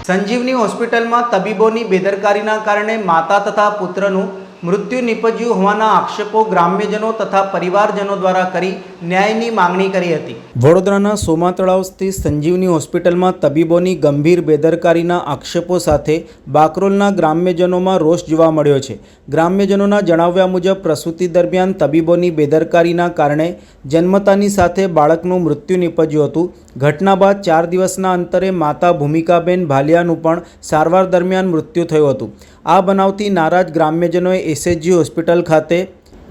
સંજીવની હોસ્પિટલમાં તબીબોની બેદરકારીના કારણે માતા તથા પુત્રનું મૃત્યુ નિપજ્યું હોવાના આક્ષેપો ગ્રામ્યજનો તથા પરિવારજનો દ્વારા કરી ન્યાયની માંગણી કરી હતી। વડોદરાના સોમા તળાવ સ્થિત સંજીવની હોસ્પિટલમાં તબીબોની ગંભીર બેદરકારીના આક્ષેપો સાથે બાકરોલના ગ્રામ્યજનોમાં રોષ જોવા મળ્યો છે। ગ્રામ્યજનોના જણાવ્યા મુજબ પ્રસૂતિ દરમિયાન તબીબોની બેદરકારીના કારણે જન્મતાની સાથે બાળકનું મૃત્યુ નિપજ્યું હતું। ઘટના બાદ 4 દિવસના અંતરે માતા ભૂમિકાબેન ભાલિયાનું પણ સારવાર દરમિયાન મૃત્યુ થયું હતું। આ બનાવથી નારાજ ગ્રામ્યજનોએ એસએચજી હોસ્પિટલ ખાતે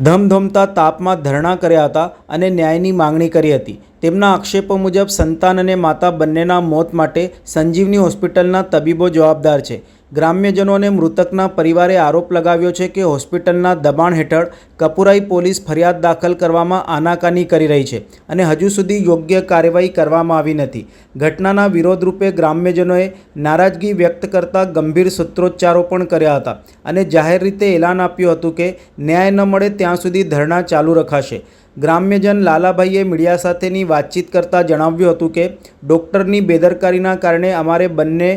ધમધમતા તાપમાં ધરણા કર્યા હતા અને ન્યાયની માંગણી કરી હતી। તેમના આક્ષેપો મુજબ સંતાન અને માતા બંનેના મોત માટે સંજીવની હોસ્પિટલના તબીબો જવાબદાર છે। ગ્રામ્યજનો અને મૃતકના પરિવારે આરોપ લગાવ્યો છે કે હોસ્પિટલના દબાણ હેઠળ કપુરાઈ પોલીસ ફરિયાદ દાખલ કરવામાં આનાકાની કરી રહી છે અને હજુ સુધી યોગ્ય કાર્યવાહી કરવામાં આવી નથી। ઘટનાના વિરોધરૂપે ગ્રામ્યજનોએ નારાજગી વ્યક્ત કરતા ગંભીર સૂત્રોચ્ચારો પણ કર્યા હતા અને જાહેર રીતે એલાન આપ્યું હતું કે ન્યાય ન મળે ત્યાં સુધી ધરણા ચાલુ રખાશે। ગ્રામ્યજન લાલાભાઈએ મીડિયા સાથેની વાતચીત કરતાં જણાવ્યું હતું કે ડૉક્ટરની બેદરકારીના કારણે અમારે બંને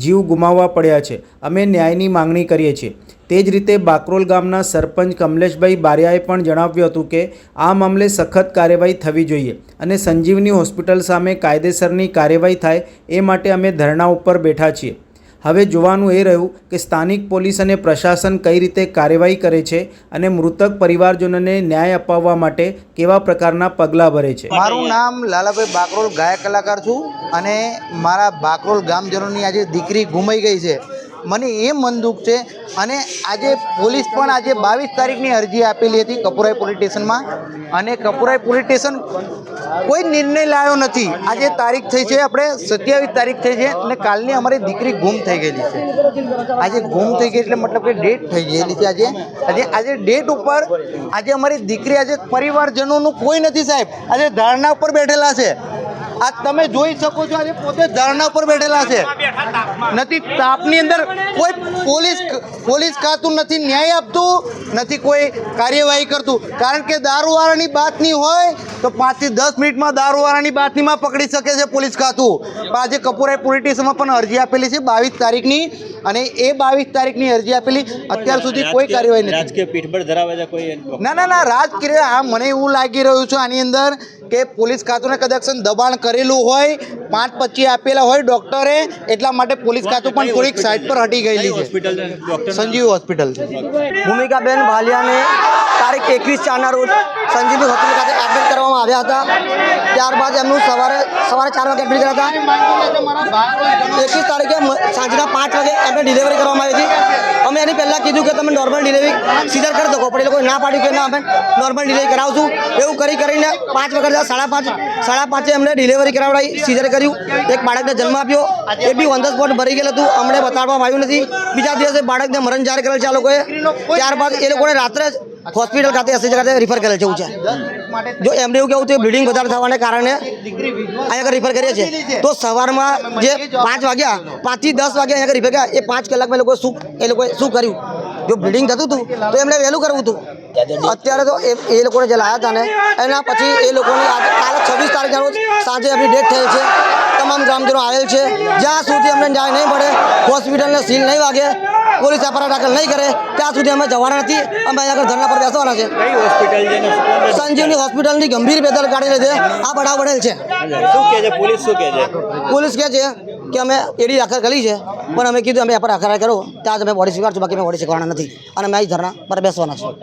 જીવ ગુમાવવા પડ્યા છે। અમે ન્યાયની માંગણી કરીએ છીએ। તે જ રીતે બાકરોલ ગામના સરપંચ કમલેશભાઈ બારિયાએ પણ જણાવ્યું હતું કે આ મામલે સખત કાર્યવાહી થવી જોઈએ અને સંજીવની હોસ્પિટલ સામે કાયદેસરની કાર્યવાહી થાય એ માટે અમે ધરણા ઉપર બેઠા છીએ। હવે જોવાનું એ રહ્યું કે સ્થાનિક પોલીસ અને પ્રશાસન કઈ રીતે કાર્યવાહી કરે છે અને મૃતક પરિવારજનોને ન્યાય અપાવવા માટે કેવા પ્રકારના પગલાં ભરે છે। મારું નામ લાલાભાઈ બાકરોલ ગાયક કલાકાર છું અને મારા બાકરોલ ગામજનોની આજે દીકરી ગુમાઈ ગઈ છે। મને એ મન દુઃખ છે અને આજે પોલીસ પણ આજે 22 તારીખની અરજી આપેલી હતી કપુરાઈ પોલીસ સ્ટેશનમાં અને કપુરાઈ પોલીસ સ્ટેશન કોઈ નિર્ણય લાવ્યો નથી। આજે તારીખ થઈ છે, આપણે 27 તારીખ થઈ છે અને કાલની અમારી દીકરી ગુમ થઈ ગયેલી છે। આજે ગુમ થઈ ગઈ એટલે મતલબ કે ડેટ થઈ ગયેલી છે। આજે ડેટ ઉપર આજે અમારી દીકરી આજે પરિવારજનોનું કોઈ નથી સાહેબ, આજે ધારણા ઉપર બેઠેલા છે। આ તમે જોઈ શકો છો, આજે પોતે ધરણા ઉપર બેઠેલા છે, નથી તાપની અંદર કોઈ પોલીસ ખાતું નથી ન્યાય આપતું, નથી કોઈ કાર્યવાહી કરતું। કારણ કે દારૂવાળાની બાતની હોય તો 5 થી 10 મિનિટમાં દારૂવાળાની બાતનીમાં પકડી શકે છે પોલીસ ખાતું। પણ આજે કપુરાઈ પોલીસ સ્ટેશનમાં પણ અરજી આપેલી છે 22 તારીખની અને એ 22 તારીખની અરજી આપેલી અત્યાર સુધી કોઈ કાર્યવાહી નથી। રાજકીય પીઠબળ ધરાવે છે કોઈ? ના રાજકીય આ મને એવું લાગી રહ્યું છે આની અંદર કે પોલીસ ખાતુંને કદાચ દબાણ કરેલું હોય, 5-25 આપેલા હોય ડૉક્ટરે, એટલા માટે પોલીસ ખાતું પણ થોડીક સાઈડ પર હટી ગયેલી છે। સંજીવ હોસ્પિટલ ભૂમિકાબેન ભાલિયાને તારીખ 21/4ના રોજ સંજીવની હોસ્પિટલ ખાતે એડમિટ કરવામાં આવ્યા હતા। ત્યારબાદ એમનું સવારે 4 વાગે એડમિટ કર્યા હતા। 21 તારીખે સાંજના 5 વાગે એમને ડિલિવરી કરવામાં આવી હતી। અમે એની પહેલાં કીધું કે તમે નોર્મલ ડિલિવરી સીધર કરી દો, પણ એ લોકોએ ના પાડ્યું કે ના અમે નોર્મલ ડિલિવરી કરાવશું। એવું કરીને 5 વખત 5:30 એમને ડિલિવરી કરાવડાવી, સીઝર કર્યું, એક બાળકને જન્મ આપ્યો, એ બી ઓન ધ સ્પોટ ભરી ગયેલું હતું, અમને બતાડવામાં આવ્યું નથી। બીજા દિવસે બાળકને મરણ જાહેર કરેલ છે આ લોકોએ। ત્યારબાદ એ લોકોને રાત્રે જ હોસ્પિટલ ખાતે એસએચજી ખાતે રિફર કરેલ છે। એવું છે જો એમને એવું કહેવું તો બ્લીડિંગ વધારે થવાને કારણે અહીંયા રિફર કરીએ છીએ, તો સવારમાં જે 5 વાગ્યા 5 થી 10 વાગ્યા અહીંયા રિફર કર્યા, એ 5 કલાકમાં એ લોકોએ શું કર્યું? જો બ્લીડિંગ થતું હતું તો એમને વહેલું કરવું હતું। અત્યારે તો એ લોકોને જે લાવ્યા હતા ને એના પછી એ લોકોની કાલે 26 તારીખના રોજ સાંજે એમની ડેથ થયેલ છે। તમામ ગ્રામજનો આવેલ છે, જ્યાં સુધી અમને ન્યાય નહીં મળે, હોસ્પિટલને સીલ નહીં વાગે, પોલીસ એફઆઈઆર દાખલ નહીં કરે ત્યાં સુધી અમે જવાના નથી। અમે અહીંયા આગળ ધરણા પર બેસવાના છે। સંજીવની હોસ્પિટલની ગંભીર બેદરકારી લીધે આ બનાવ બનેલ છે। પોલીસ કહે છે કે અમે એડી દાખલ કરી છે, પણ અમે કીધું અમે એફઆઈઆર દાખલ કરો ત્યાં તમે બોડી સ્વીકારશો, બાકી અમે બોડી સ્વીકારવાના નથી અને અમે અહીં ધરણા પર બેસવાના છે।